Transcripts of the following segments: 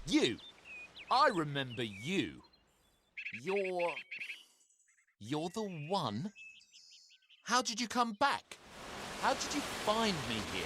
You. I remember you. You're the one? How did you come back? How did you find me here?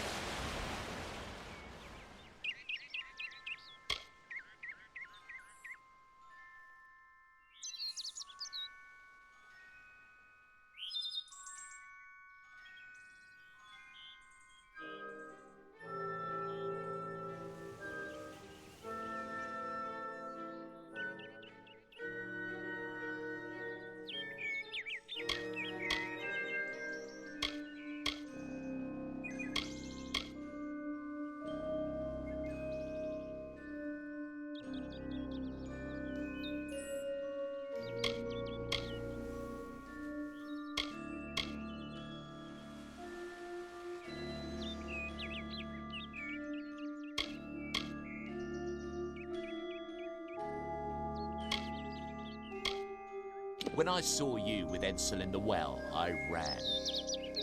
When I saw you with Edsel in the well, I ran.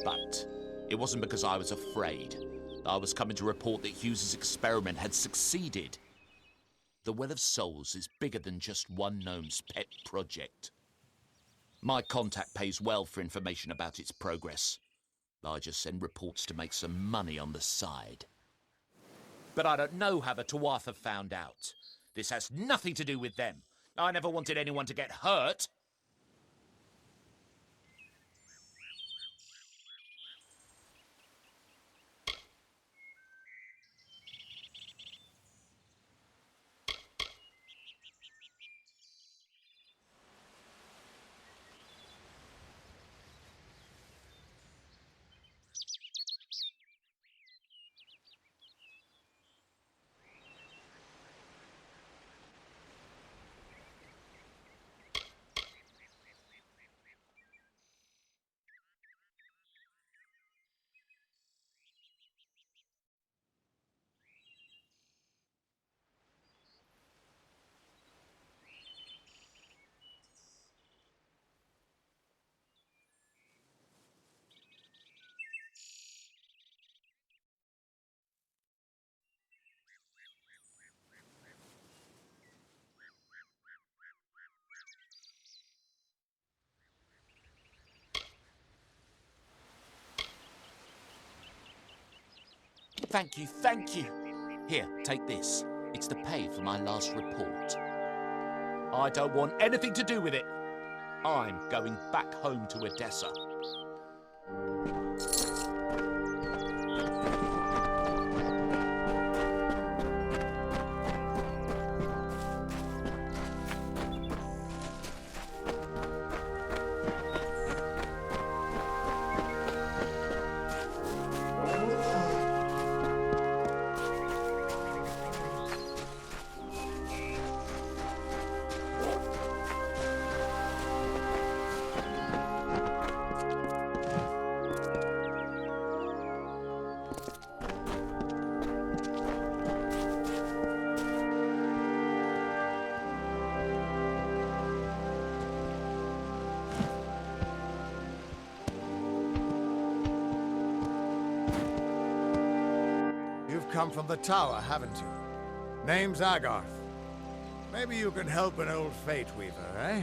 But it wasn't because I was afraid. I was coming to report that Hughes's experiment had succeeded. The Well of Souls is bigger than just one gnome's pet project. My contact pays well for information about its progress. I just send reports to make some money on the side. But I don't know how the Tuatha found out. This has nothing to do with them. I never wanted anyone to get hurt. Thank you, thank you. Here, take this. It's the pay for my last report. I don't want anything to do with it. I'm going back home to Odessa. You've come from the tower, haven't you? Name's Agarth. Maybe you can help an old fate weaver, eh?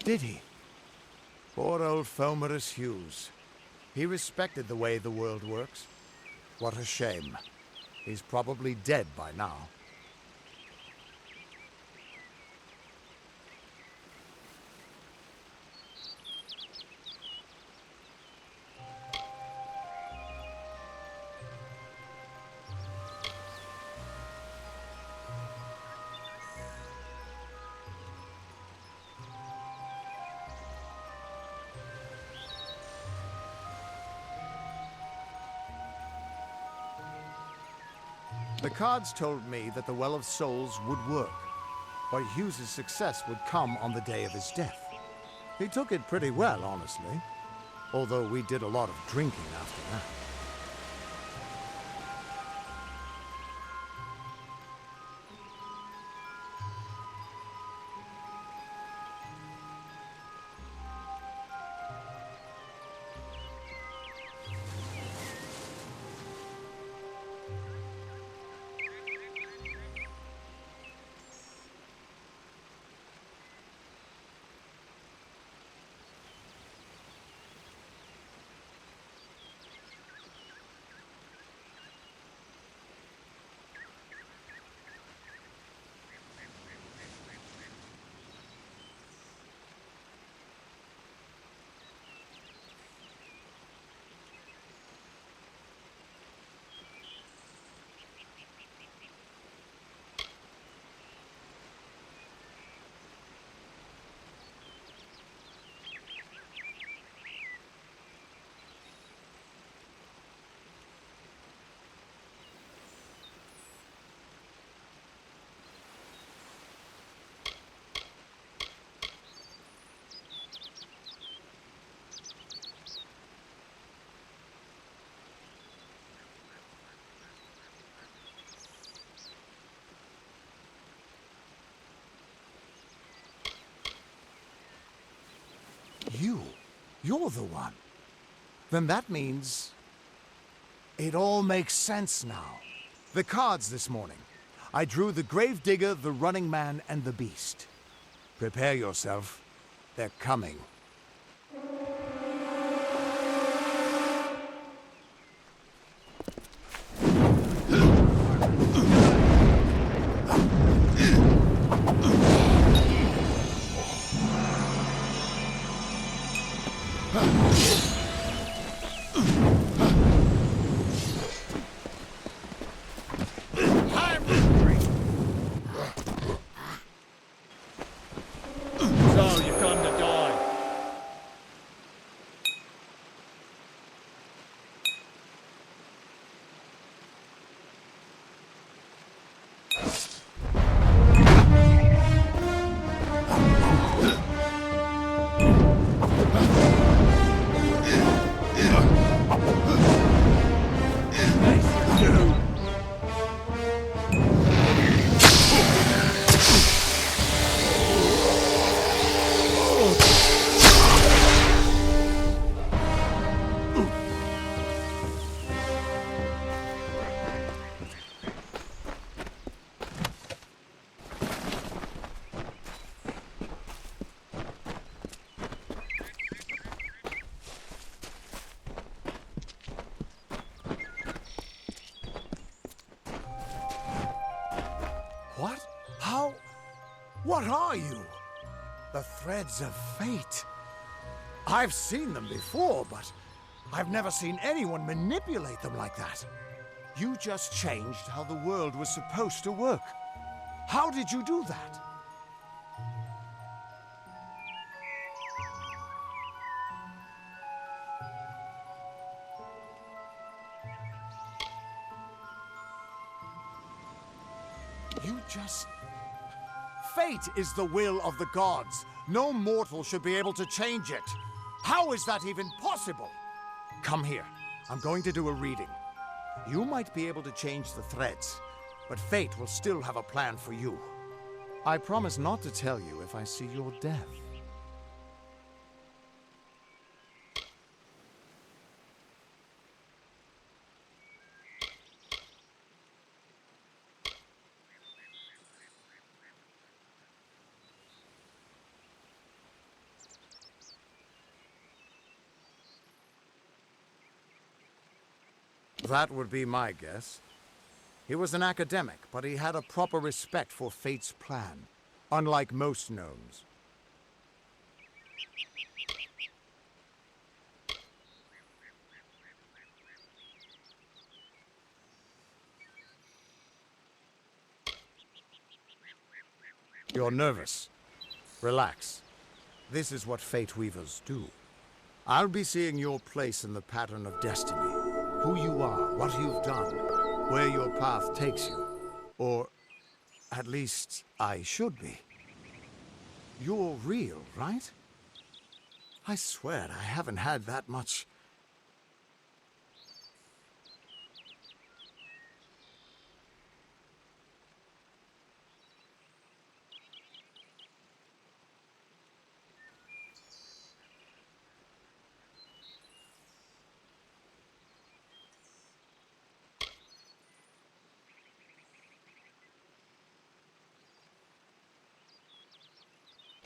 Did he? Poor old Fomerus Hughes. He respected the way the world works. What a shame. He's probably dead by now. The cards told me that the Well of Souls would work, but Hughes's success would come on the day of his death. He took it pretty well, honestly, although we did a lot of drinking after that. you're the one. Then that means it all makes sense now. The cards this morning. I drew the Gravedigger, the Running Man, and the Beast. Prepare yourself. They're coming. So, you've come to die. What? How? What are you? The threads of fate. I've seen them before, but I've never seen anyone manipulate them like that. You just changed how the world was supposed to work. How did you do that? You just... Fate is the will of the gods. No mortal should be able to change it. How is that even possible? Come here. I'm going to do a reading. You might be able to change the threads, but fate will still have a plan for you. I promise not to tell you if I see your death. That would be my guess. He was an academic, but he had a proper respect for fate's plan, unlike most gnomes. You're nervous. Relax. This is what fate weavers do. I'll be seeing your place in the pattern of destiny. Who you are, what you've done, where your path takes you. Or, at least, I should be. You're real, right? I swear I haven't had that much...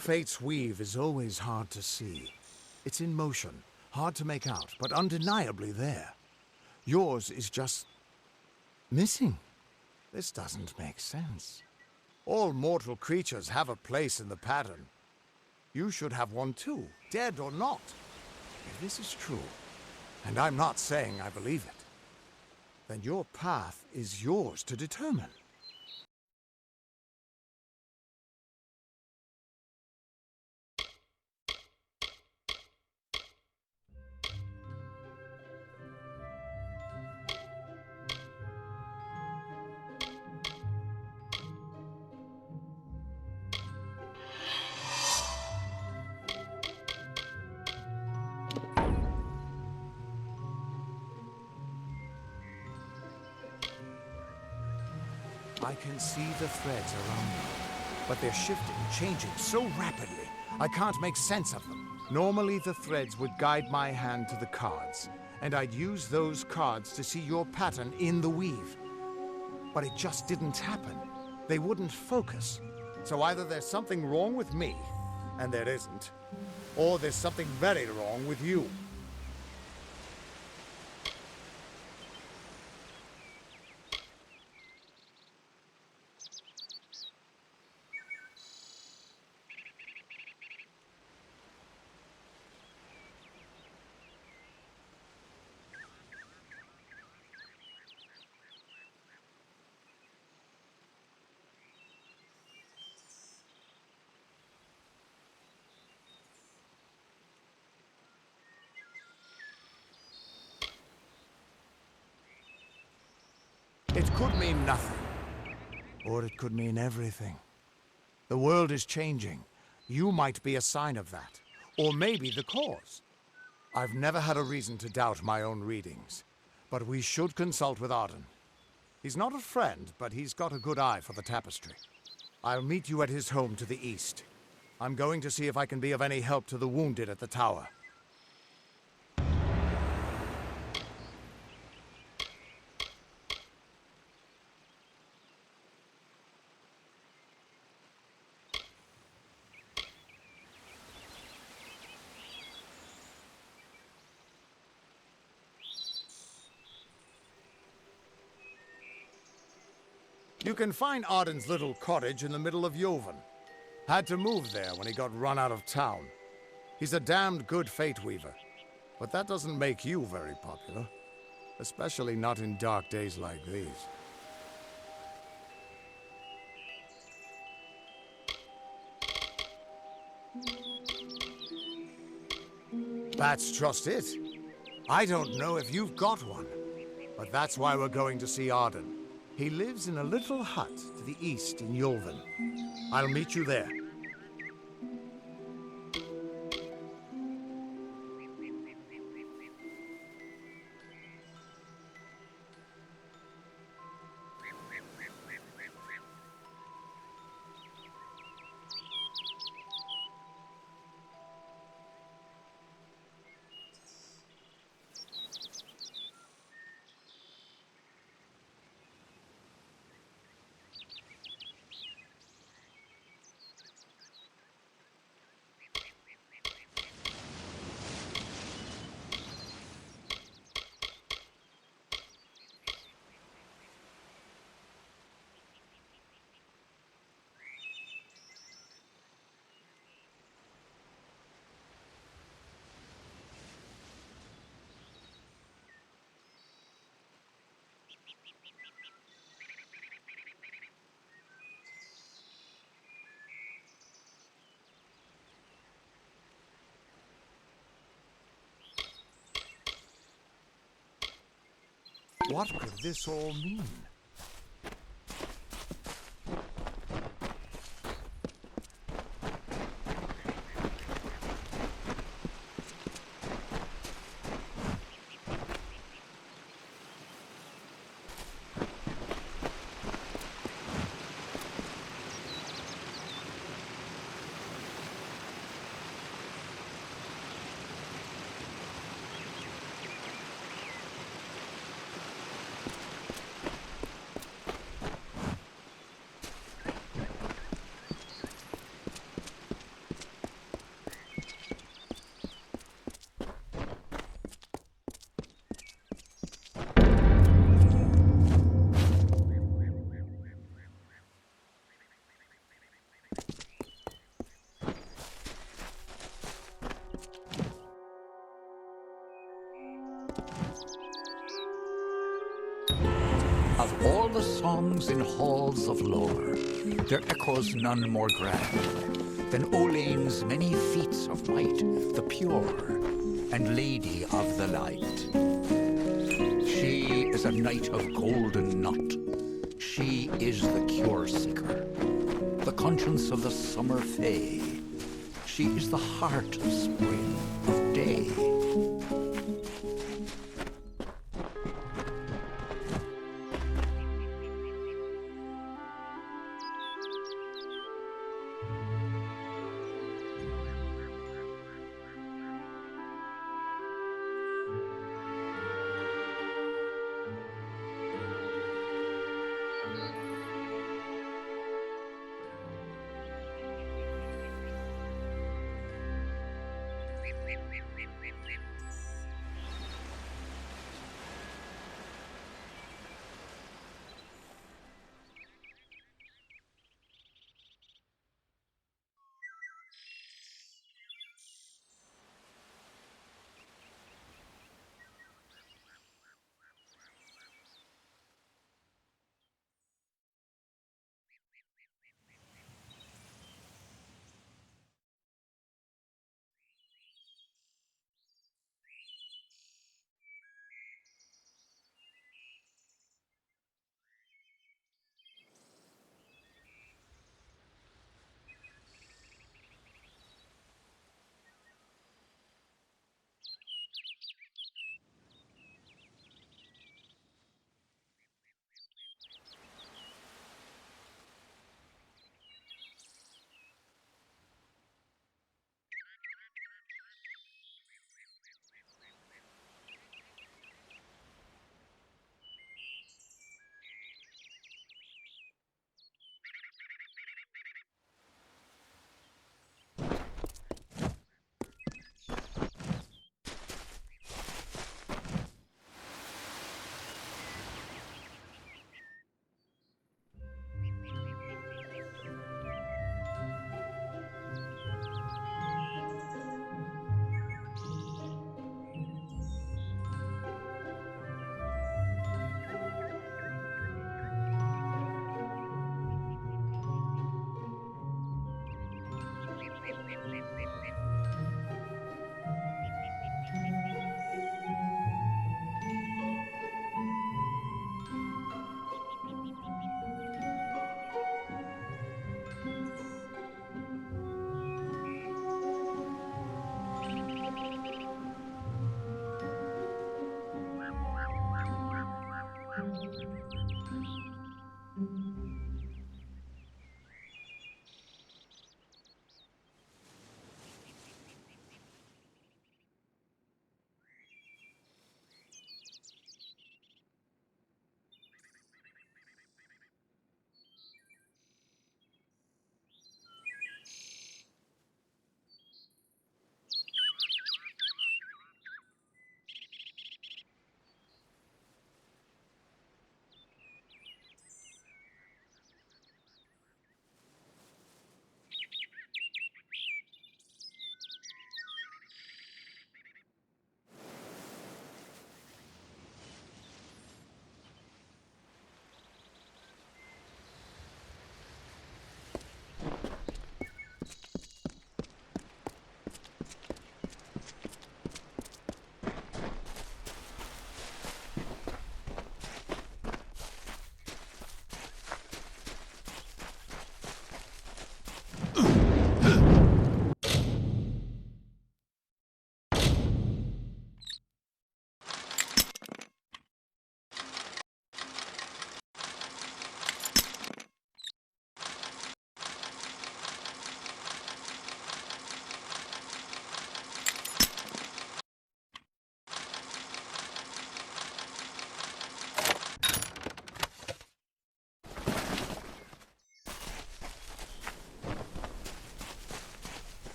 Fate's weave is always hard to see. It's in motion, hard to make out, but undeniably there. Yours is just... missing. This doesn't make sense. All mortal creatures have a place in the pattern. You should have one too, dead or not. If this is true, and I'm not saying I believe it, then your path is yours to determine. I can see the threads around me, but they're shifting, changing so rapidly, I can't make sense of them. Normally the threads would guide my hand to the cards, and I'd use those cards to see your pattern in the weave. But it just didn't happen. They wouldn't focus. So either there's something wrong with me, and there isn't, or there's something very wrong with you. It could mean nothing, or it could mean everything. The world is changing. You might be a sign of that, or maybe the cause. I've never had a reason to doubt my own readings, but we should consult with Arden. He's not a friend, but he's got a good eye for the tapestry. I'll meet you at his home to the east. I'm going to see if I can be of any help to the wounded at the tower. You can find Arden's little cottage in the middle of Yovan. Had to move there when he got run out of town. He's a damned good fate weaver, but that doesn't make you very popular. Especially not in dark days like these. That's just it. I don't know if you've got one, but that's why we're going to see Arden. He lives in a little hut to the east in Yulven. I'll meet you there. What could this all mean? Of all the songs in halls of lore, there echoes none more grand than Olane's many feats of might, the pure and lady of the light. She is a knight of golden knot. She is the cure seeker, the conscience of the summer fae. She is the heart of spring, of day.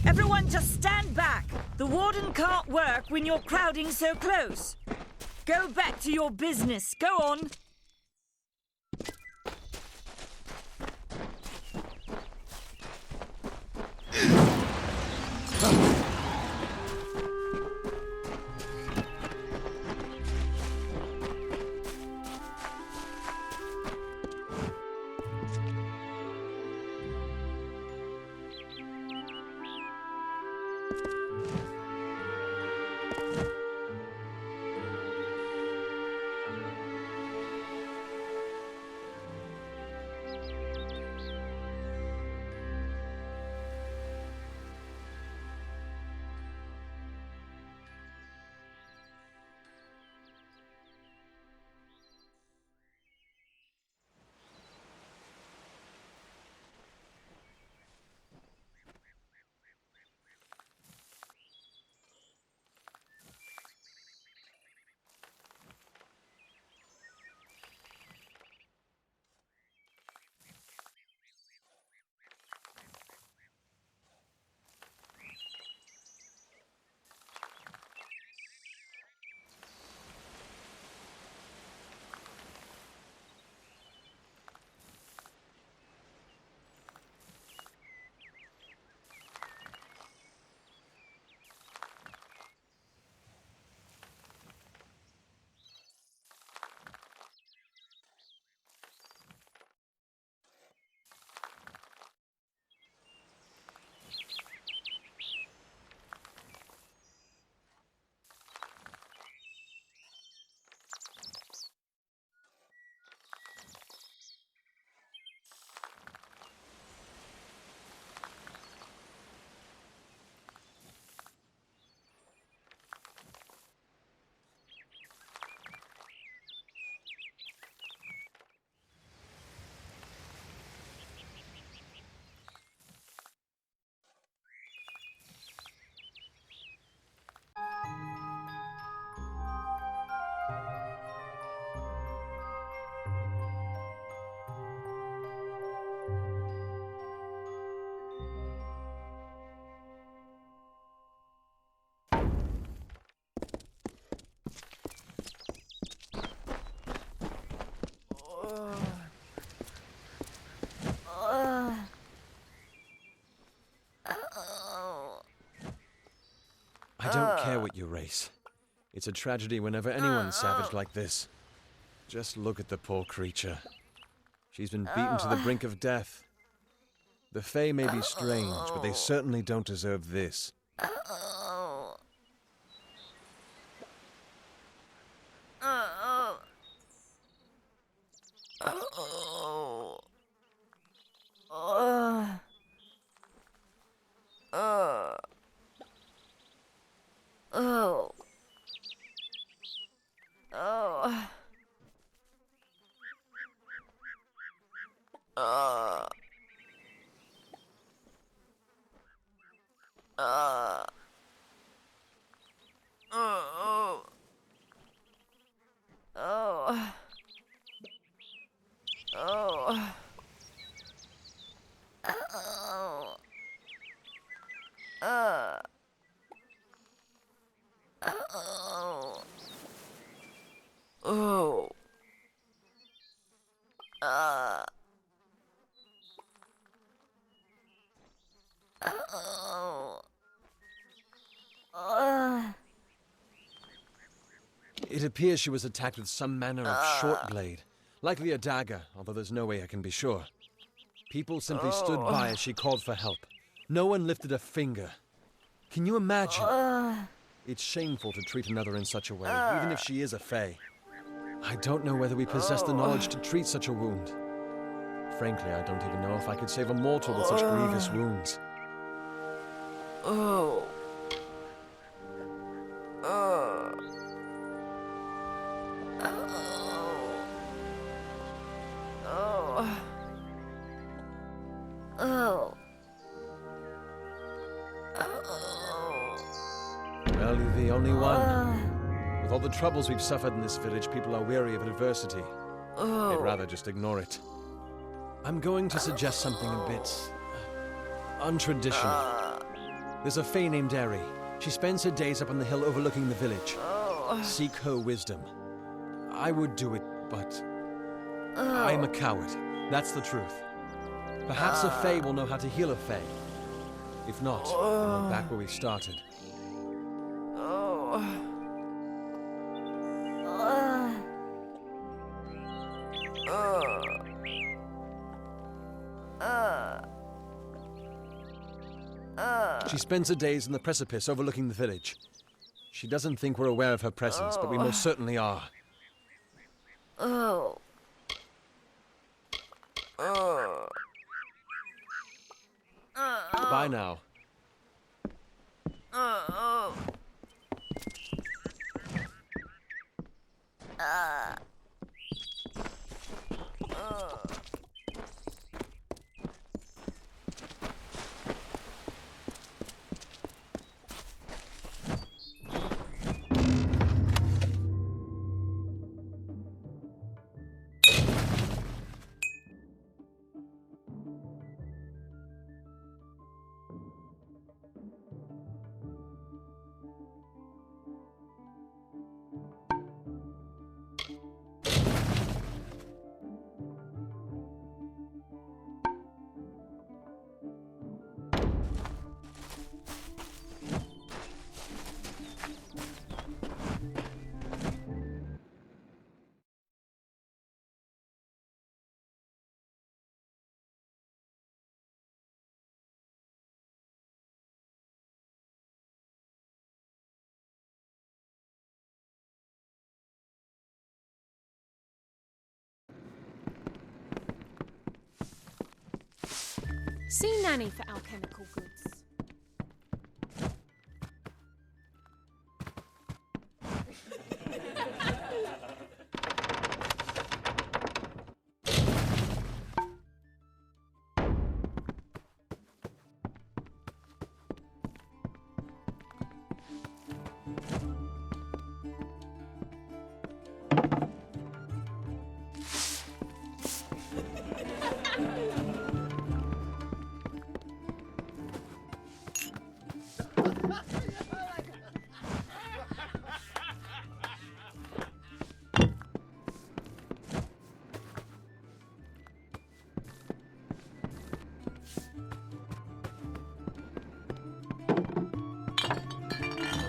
Everyone just stand back. The warden can't work when you're crowding so close. Go back to your business. Go on. I don't care what you race. It's a tragedy whenever anyone's savage like this. Just look at the poor creature. She's been beaten to the brink of death. The Fae may be strange, but they certainly don't deserve this. It appears she was attacked with some manner of short blade, likely a dagger, although there's no way I can be sure. People simply stood by as she called for help. No one lifted a finger. Can you imagine? It's shameful to treat another in such a way, even if she is a Fae. I don't know whether we possess the knowledge to treat such a wound. Frankly, I don't even know if I could save a mortal with such grievous wounds. Well, you're the only one. With all the troubles we've suffered in this village, people are weary of adversity. They'd rather just ignore it. I'm going to suggest something a bit untraditional. There's a Fae named Eri. She spends her days up on the hill overlooking the village. Seek her wisdom. I would do it, but I'm a coward. That's the truth. Perhaps a Fae will know how to heal a Fae. If not, we're back where we started. She spends her days on the precipice overlooking the village. She doesn't think we're aware of her presence, but we most certainly are. Bye now. See Nanny for alchemical goods.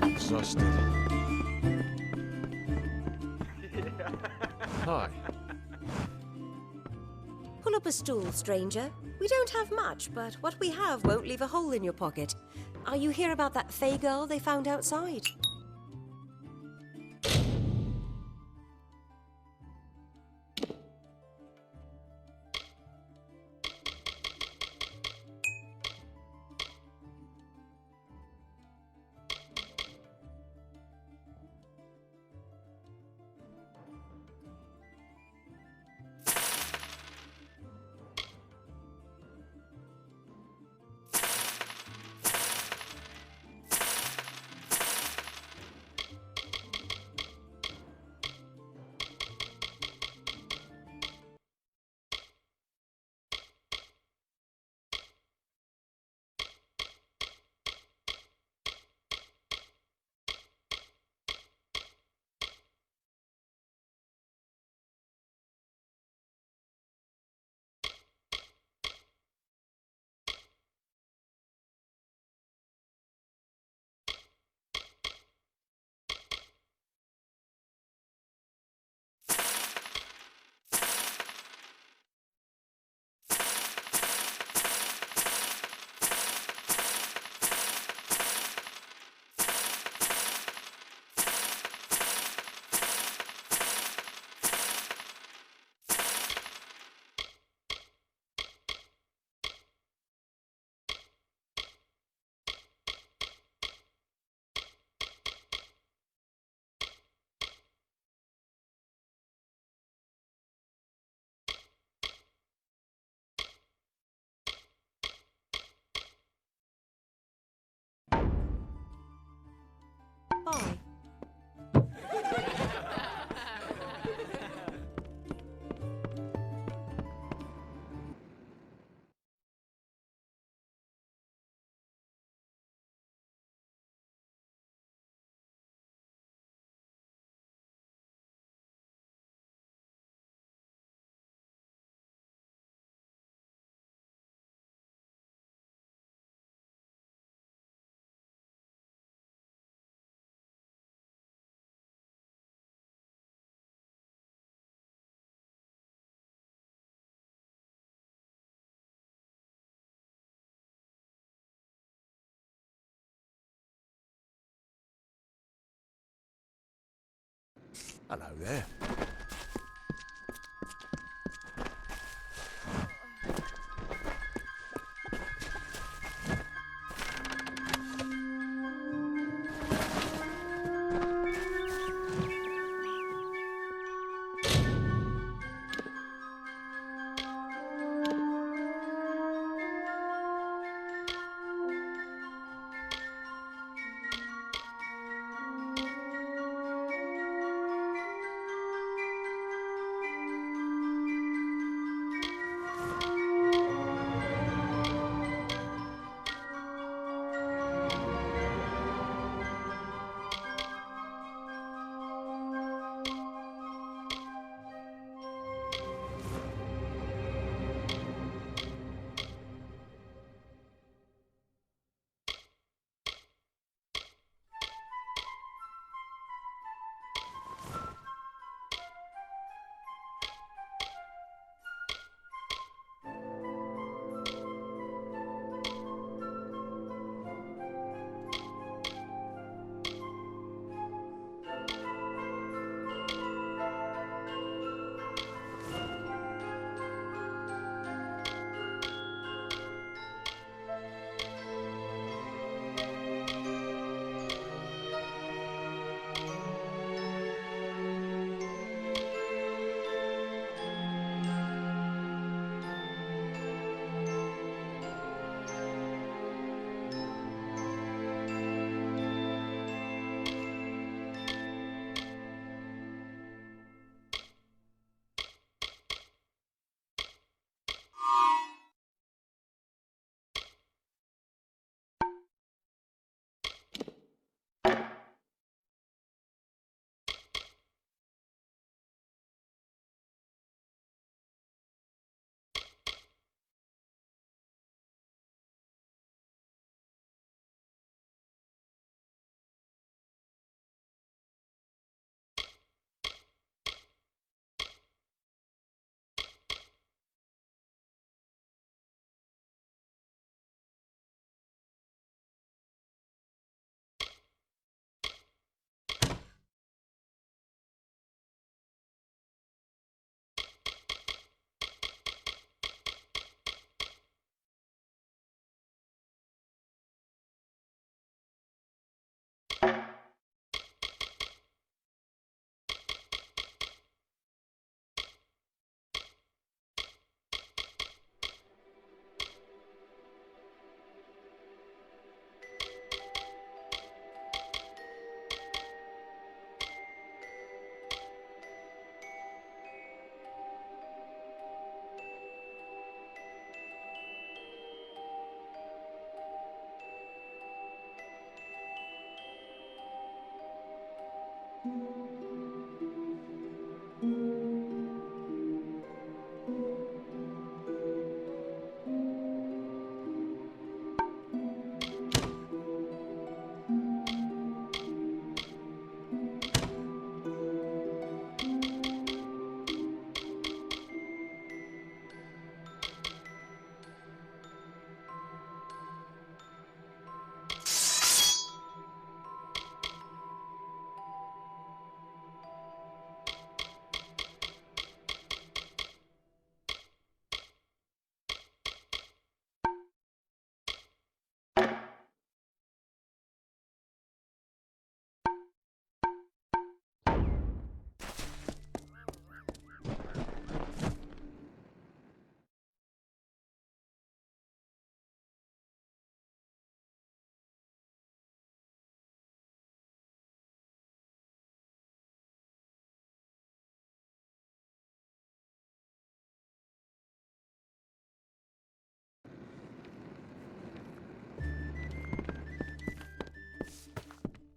Exhausted. Hi. Pull up a stool, stranger. We don't have much, but what we have won't leave a hole in your pocket. Are you here about that Fae girl they found outside? Hello there.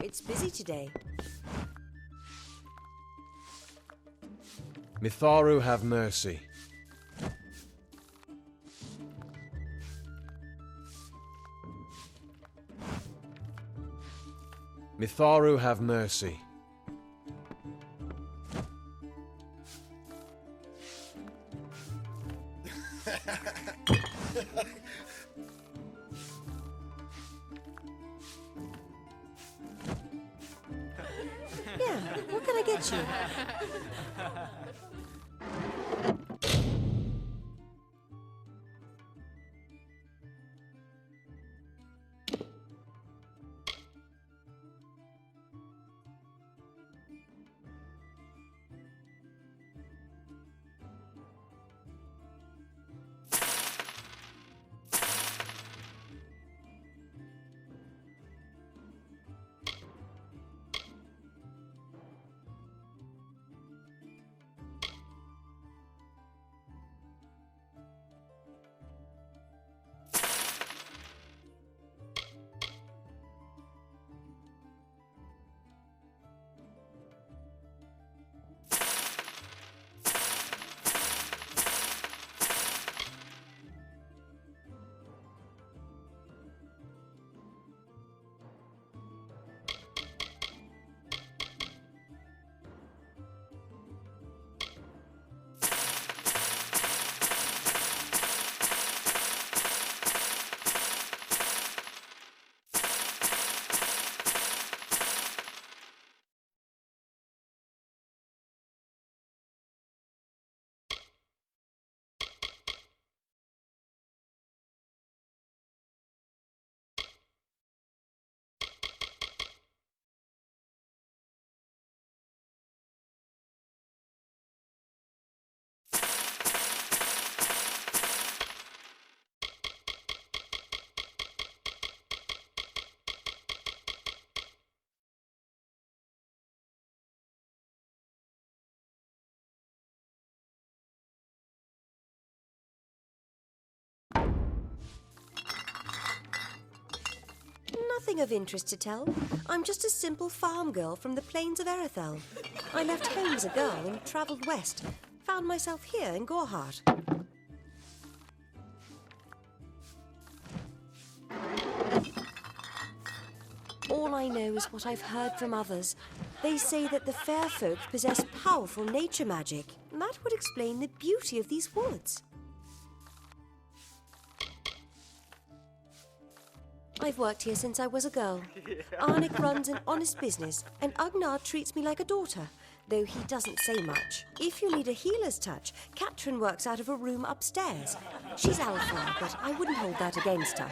It's busy today. Mitharu have mercy. Mitharu have mercy. Yeah, what can I get you? nothing of interest to tell. I'm just a simple farm girl from the plains of Erethel. I left home as a girl and travelled west. Found myself here in Gorhart. All I know is what I've heard from others. They say that the fair folk possess powerful nature magic. And that would explain the beauty of these woods. I've worked here since I was a girl. Arnik runs an honest business, and Agnar treats me like a daughter, though he doesn't say much. If you need a healer's touch, Katrin works out of a room upstairs. She's alpha, but I wouldn't hold that against her.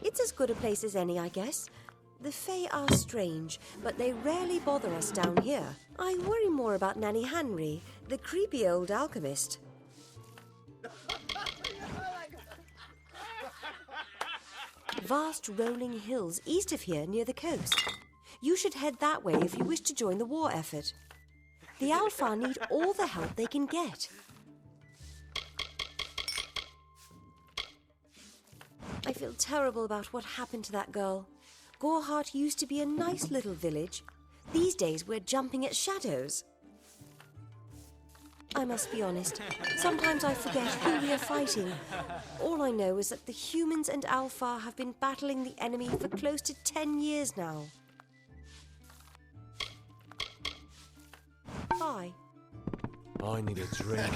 It's as good a place as any, I guess. The Fae are strange, but they rarely bother us down here. I worry more about Nanny Henry, the creepy old alchemist. Vast rolling hills east of here near the coast. You should head that way if you wish to join the war effort. The Alpha need all the help they can get. I feel terrible about what happened to that girl. Gorhart used to be a nice little village. These days we're jumping at shadows. I must be honest, sometimes I forget who we are fighting. All I know is that the humans and Alpha have been battling the enemy for close to 10 years now. Bye. I need a drink.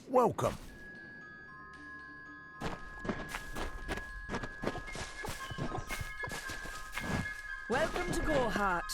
Welcome. Welcome to Gorhart.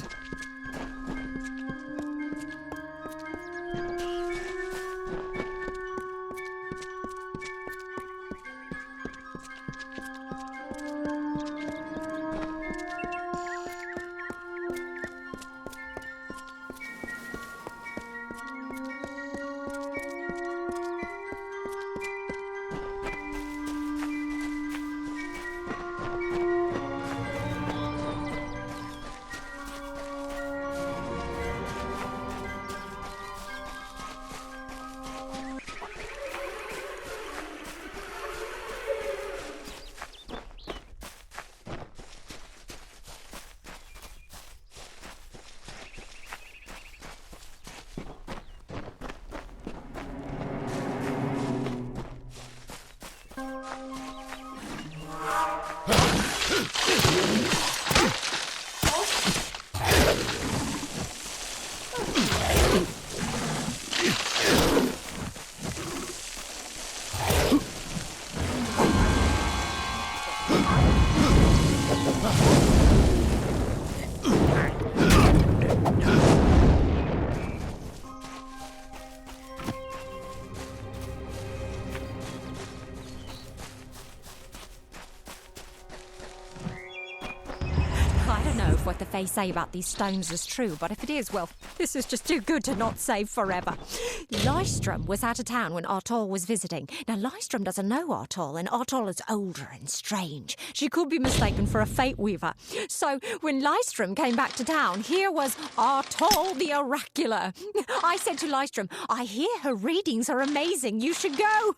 What the Fae say about these stones is true, but if it is, well, this is just too good to not save forever. Lystrom was out of town when Artol was visiting. Now, Lystrom doesn't know Artol, and Artol is older and strange. She could be mistaken for a fate weaver. So, when Lystrom came back to town, here was Artol the Oracular. I said to Lystrom, I hear her readings are amazing. You should go.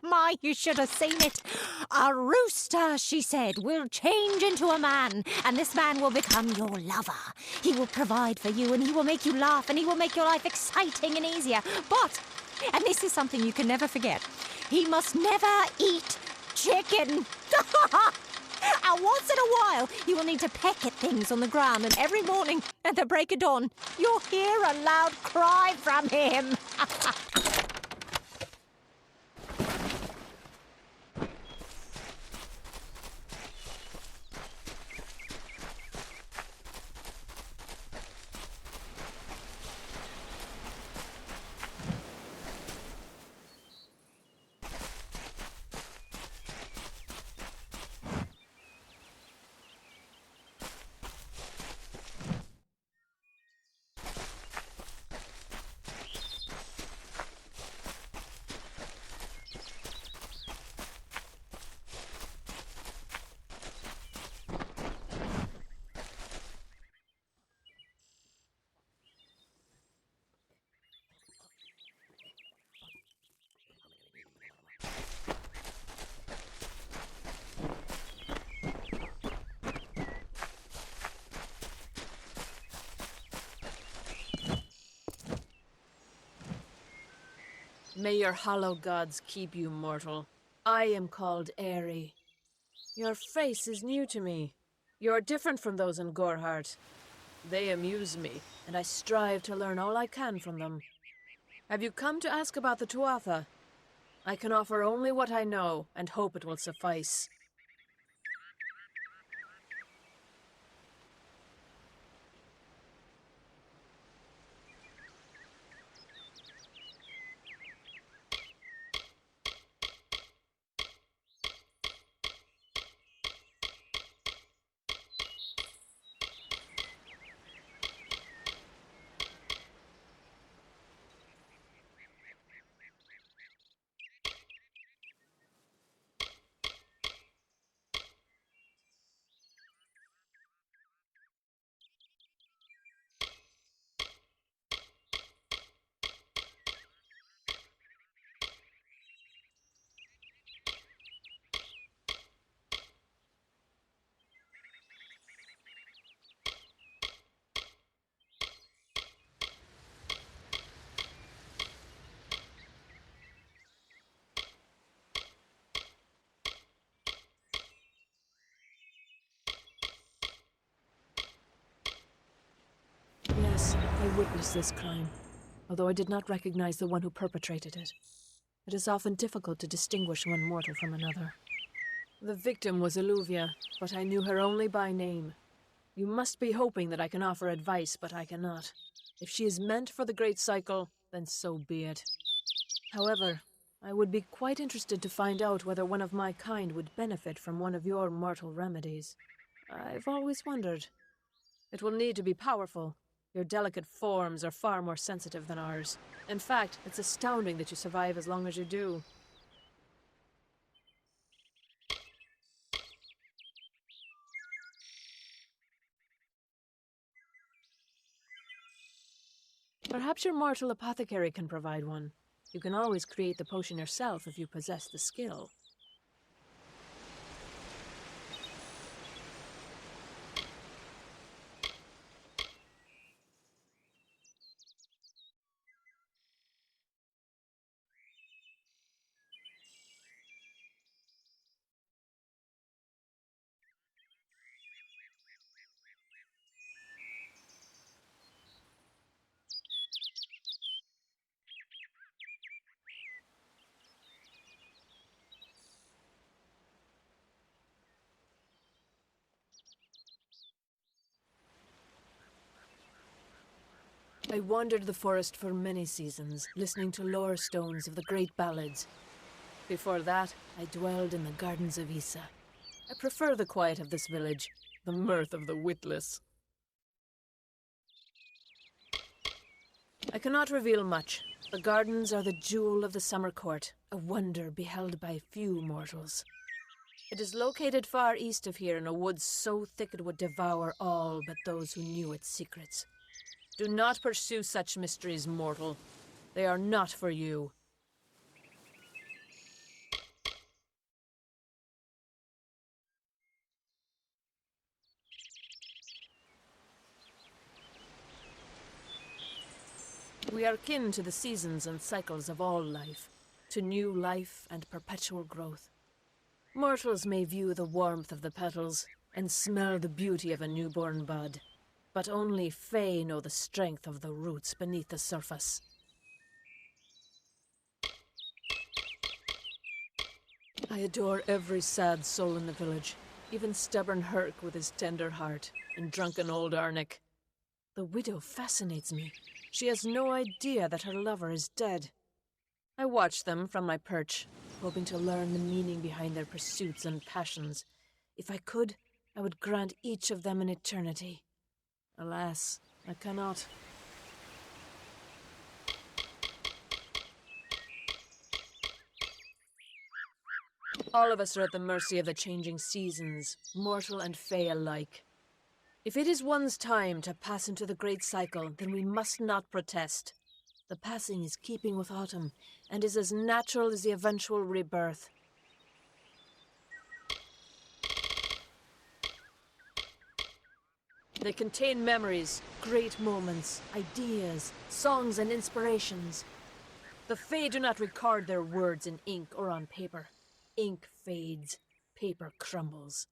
My, you should have seen it. A rooster, she said, will change into a man, and this man will become your lover. He will provide for you, and he will make you laugh, and he will make your life exciting and easier. But, and this is something you can never forget, he must never eat chicken. And once in a while, you will need to peck at things on the ground, and every morning at the break of dawn, you'll hear a loud cry from him. May your hollow gods keep you, mortal. I am called Airy. Your face is new to me. You are different from those in Gorhart. They amuse me, and I strive to learn all I can from them. Have you come to ask about the Tuatha? I can offer only what I know, and hope it will suffice. Yes, I witnessed this crime, although I did not recognize the one who perpetrated it. It is often difficult to distinguish one mortal from another. The victim was Illuvia, but I knew her only by name. You must be hoping that I can offer advice, but I cannot. If she is meant for the Great Cycle, then so be it. However, I would be quite interested to find out whether one of my kind would benefit from one of your mortal remedies. I've always wondered. It will need to be powerful. Your delicate forms are far more sensitive than ours. In fact, it's astounding that you survive as long as you do. Perhaps your mortal apothecary can provide one. You can always create the potion yourself if you possess the skill. I wandered the forest for many seasons, listening to lore stones of the great ballads. Before that, I dwelled in the gardens of Issa. I prefer the quiet of this village, the mirth of the witless. I cannot reveal much. The gardens are the jewel of the summer court, a wonder beheld by few mortals. It is located far east of here in a wood so thick it would devour all but those who knew its secrets. Do not pursue such mysteries, mortal. They are not for you. We are kin to the seasons and cycles of all life, to new life and perpetual growth. Mortals may view the warmth of the petals and smell the beauty of a newborn bud, but only Fae know the strength of the roots beneath the surface. I adore every sad soul in the village, even stubborn Herc with his tender heart, and drunken old Arnick. The widow fascinates me. She has no idea that her lover is dead. I watch them from my perch, hoping to learn the meaning behind their pursuits and passions. If I could, I would grant each of them an eternity. Alas, I cannot. All of us are at the mercy of the changing seasons, mortal and Fae alike. If it is one's time to pass into the great cycle, then we must not protest. The passing is keeping with autumn, and is as natural as the eventual rebirth. They contain memories, great moments, ideas, songs, and inspirations. The Fae do not record their words in ink or on paper. Ink fades, paper crumbles.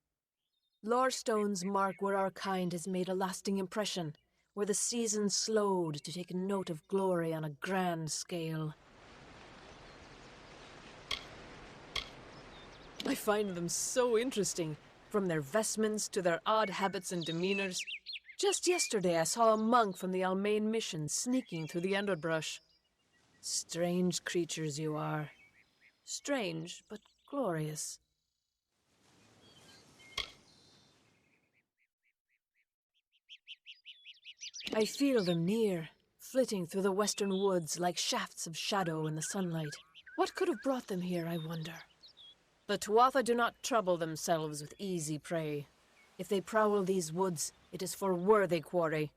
Lore stones mark where our kind has made a lasting impression, where the seasons slowed to take note of glory on a grand scale. I find them so interesting, from their vestments to their odd habits and demeanors. Just yesterday I saw a monk from the Almain mission sneaking through the underbrush. Strange creatures you are. Strange, but glorious. I feel them near, flitting through the western woods like shafts of shadow in the sunlight. What could have brought them here, I wonder? The Tuatha do not trouble themselves with easy prey. If they prowl these woods, it is for worthy quarry.